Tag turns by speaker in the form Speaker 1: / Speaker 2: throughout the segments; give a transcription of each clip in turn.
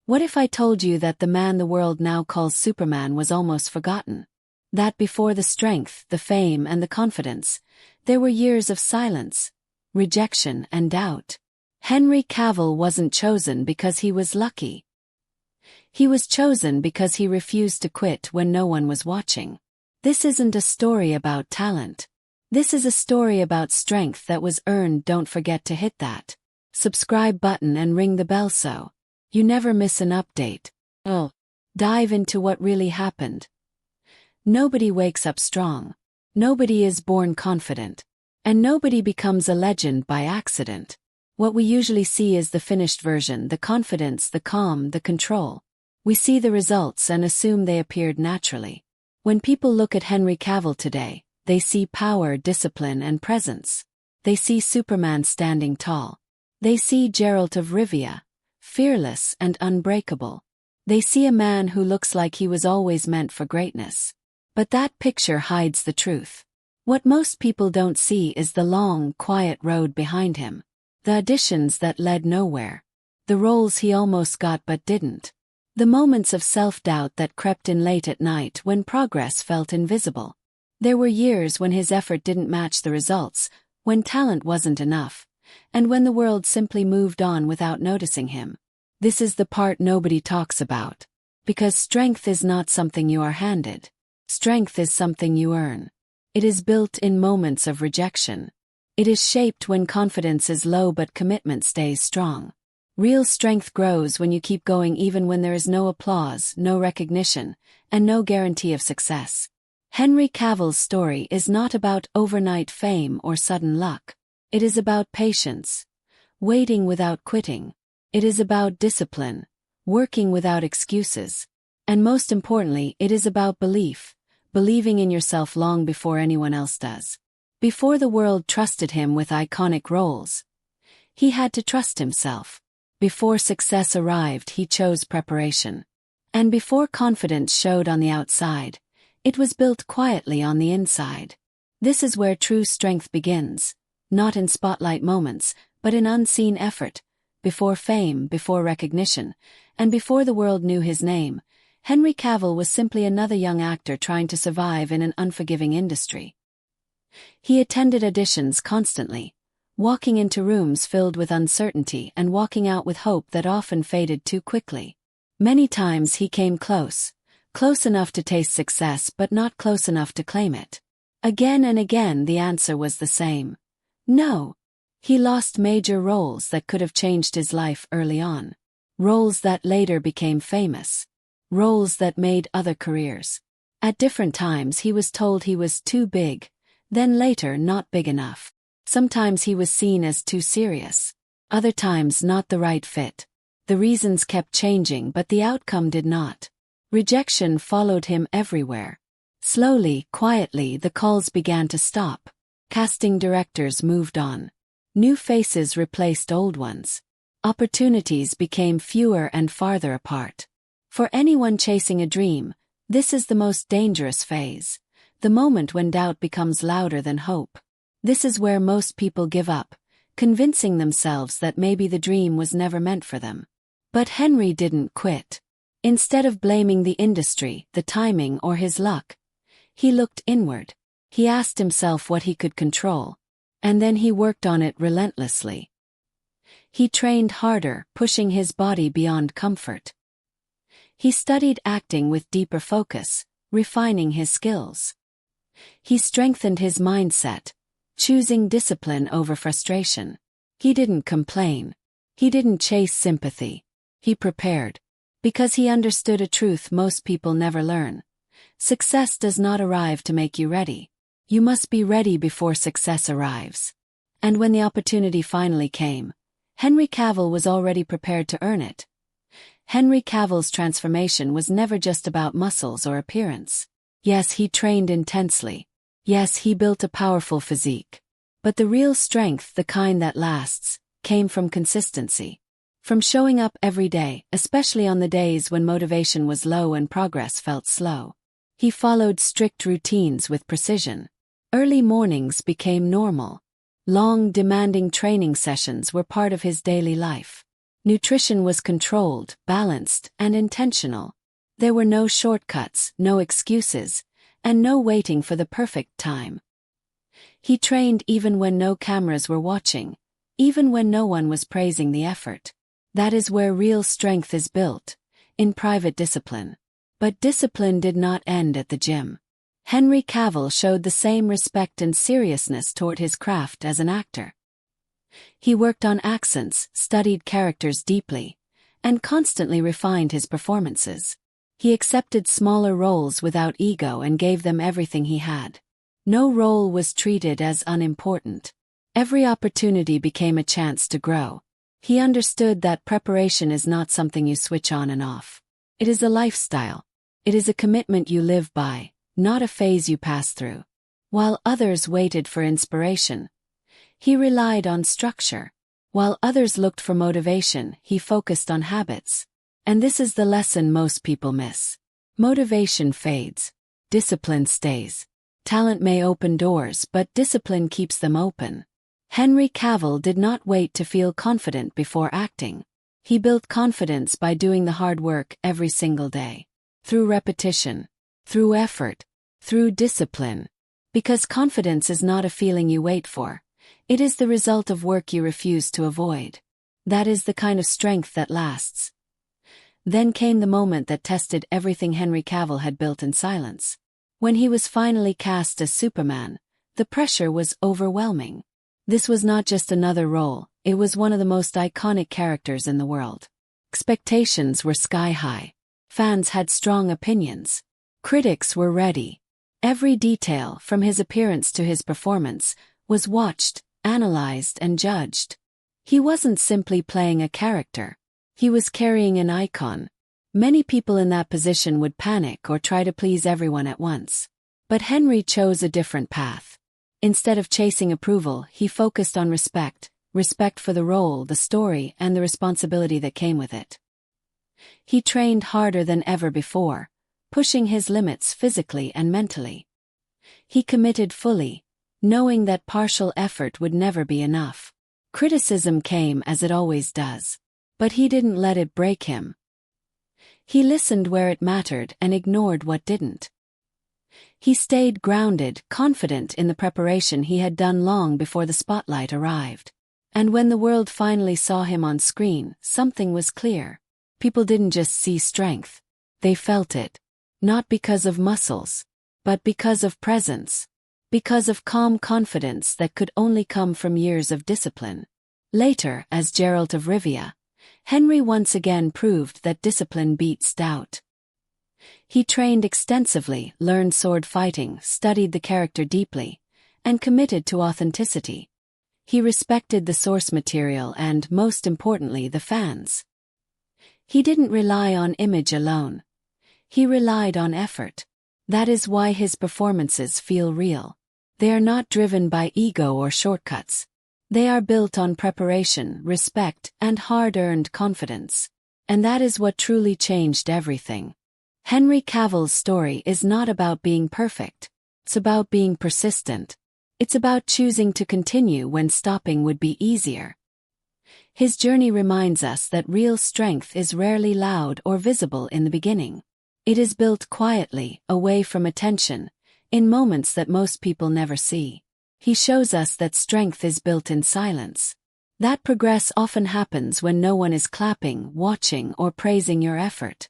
Speaker 1: What if I told you that the man the world now calls Superman was almost forgotten? That before the strength, the fame, and the confidence, there were years of silence, rejection, and doubt. Henry Cavill wasn't chosen because he was lucky. He was chosen because he refused to quit when no one was watching. This isn't a story about talent. This is a story about strength that was earned. Don't forget to hit that subscribe button and ring the bell so you never miss an update. Dive into what really happened. Nobody wakes up strong. Nobody is born confident. And nobody becomes a legend by accident. What we usually see is the finished version, the confidence, the calm, the control. We see the results and assume they appeared naturally. When people look at Henry Cavill today, they see power, discipline, and presence. They see Superman standing tall. They see Geralt of Rivia, fearless and unbreakable. They see a man who looks like he was always meant for greatness. But that picture hides the truth. What most people don't see is the long, quiet road behind him. The auditions that led nowhere. The roles he almost got but didn't. The moments of self-doubt that crept in late at night when progress felt invisible. There were years when his effort didn't match the results, when talent wasn't enough, and when the world simply moved on without noticing him. This is the part nobody talks about. Because strength is not something you are handed. Strength is something you earn. It is built in moments of rejection. It is shaped when confidence is low but commitment stays strong. Real strength grows when you keep going even when there is no applause, no recognition, and no guarantee of success. Henry Cavill's story is not about overnight fame or sudden luck. It is about patience, waiting without quitting. It is about discipline, working without excuses. And most importantly, it is about belief, believing in yourself long before anyone else does. Before the world trusted him with iconic roles, he had to trust himself. Before success arrived, he chose preparation. And before confidence showed on the outside, it was built quietly on the inside. This is where true strength begins, not in spotlight moments, but in unseen effort. Before fame, before recognition, and before the world knew his name, Henry Cavill was simply another young actor trying to survive in an unforgiving industry. He attended auditions constantly, walking into rooms filled with uncertainty and walking out with hope that often faded too quickly. Many times he came close enough to taste success but not close enough to claim it. Again and again the answer was the same. No. He lost major roles that could have changed his life early on. Roles that later became famous. Roles that made other careers. At different times he was told he was too big, then later not big enough. Sometimes he was seen as too serious. Other times not the right fit. The reasons kept changing but the outcome did not. Rejection followed him everywhere. Slowly, quietly, the calls began to stop. Casting directors moved on. New faces replaced old ones. Opportunities became fewer and farther apart. For anyone chasing a dream, this is the most dangerous phase. The moment when doubt becomes louder than hope. This is where most people give up, convincing themselves that maybe the dream was never meant for them. But Henry didn't quit. Instead of blaming the industry, the timing, or his luck, he looked inward. He asked himself what he could control. And then he worked on it relentlessly. He trained harder, pushing his body beyond comfort. He studied acting with deeper focus, refining his skills. He strengthened his mindset, choosing discipline over frustration. He didn't complain. He didn't chase sympathy. He prepared. Because he understood a truth most people never learn. Success does not arrive to make you ready. You must be ready before success arrives. And when the opportunity finally came, Henry Cavill was already prepared to earn it. Henry Cavill's transformation was never just about muscles or appearance. Yes, he trained intensely. Yes, he built a powerful physique. But the real strength, the kind that lasts, came from consistency. From showing up every day, especially on the days when motivation was low and progress felt slow. He followed strict routines with precision. Early mornings became normal. Long, demanding training sessions were part of his daily life. Nutrition was controlled, balanced, and intentional. There were no shortcuts, no excuses, and no waiting for the perfect time. He trained even when no cameras were watching, even when no one was praising the effort. That is where real strength is built, in private discipline. But discipline did not end at the gym. Henry Cavill showed the same respect and seriousness toward his craft as an actor. He worked on accents, studied characters deeply, and constantly refined his performances. He accepted smaller roles without ego and gave them everything he had. No role was treated as unimportant. Every opportunity became a chance to grow. He understood that preparation is not something you switch on and off. It is a lifestyle. It is a commitment you live by, not a phase you pass through. While others waited for inspiration, he relied on structure. While others looked for motivation, he focused on habits. And this is the lesson most people miss. Motivation fades. Discipline stays. Talent may open doors, but discipline keeps them open. Henry Cavill did not wait to feel confident before acting. He built confidence by doing the hard work every single day. Through repetition. Through effort. Through discipline. Because confidence is not a feeling you wait for. It is the result of work you refuse to avoid. That is the kind of strength that lasts. Then came the moment that tested everything Henry Cavill had built in silence. When he was finally cast as Superman, the pressure was overwhelming. This was not just another role, it was one of the most iconic characters in the world. Expectations were sky high. Fans had strong opinions. Critics were ready. Every detail, from his appearance to his performance, was watched, analyzed, and judged. He wasn't simply playing a character. He was carrying an icon. Many people in that position would panic or try to please everyone at once. But Henry chose a different path. Instead of chasing approval, he focused on respect for the role, the story, and the responsibility that came with it. He trained harder than ever before, pushing his limits physically and mentally. He committed fully, knowing that partial effort would never be enough. Criticism came as it always does. But he didn't let it break him. He listened where it mattered and ignored what didn't. He stayed grounded, confident in the preparation he had done long before the spotlight arrived. And when the world finally saw him on screen, something was clear. People didn't just see strength. They felt it. Not because of muscles, but because of presence. Because of calm confidence that could only come from years of discipline. Later, as Geralt of Rivia, Henry once again proved that discipline beats doubt. He trained extensively, learned sword fighting, studied the character deeply, and committed to authenticity. He respected the source material and, most importantly, the fans. He didn't rely on image alone. He relied on effort. That is why his performances feel real. They are not driven by ego or shortcuts. They are built on preparation, respect, and hard-earned confidence. And that is what truly changed everything. Henry Cavill's story is not about being perfect. It's about being persistent. It's about choosing to continue when stopping would be easier. His journey reminds us that real strength is rarely loud or visible in the beginning. It is built quietly, away from attention, in moments that most people never see. He shows us that strength is built in silence. That progress often happens when no one is clapping, watching, or praising your effort.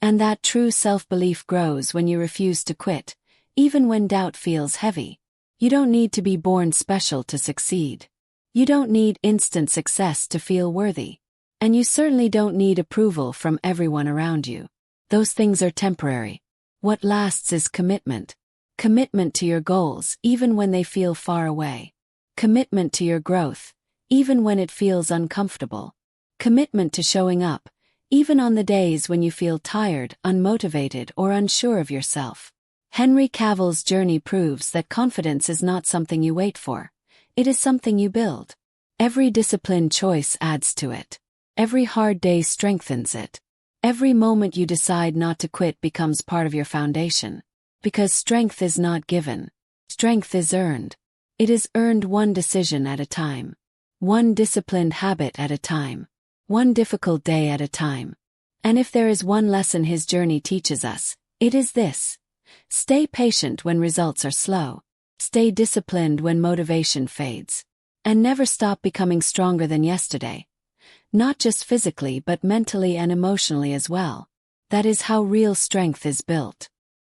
Speaker 1: And that true self-belief grows when you refuse to quit, even when doubt feels heavy. You don't need to be born special to succeed. You don't need instant success to feel worthy. And you certainly don't need approval from everyone around you. Those things are temporary. What lasts is commitment. Commitment to your goals, even when they feel far away. Commitment to your growth, even when it feels uncomfortable. Commitment to showing up, even on the days when you feel tired, unmotivated, or unsure of yourself. Henry Cavill's journey proves that confidence is not something you wait for. It is something you build. Every disciplined choice adds to it. Every hard day strengthens it. Every moment you decide not to quit becomes part of your foundation. Because strength is not given. Strength is earned. It is earned one decision at a time. One disciplined habit at a time. one difficult day at a time. And if there is one lesson his journey teaches us, it is this: stay patient when results are slow, stay disciplined when motivation fades, and never stop becoming stronger than yesterday. Not just physically but mentally and emotionally as well. That is how real strength is built.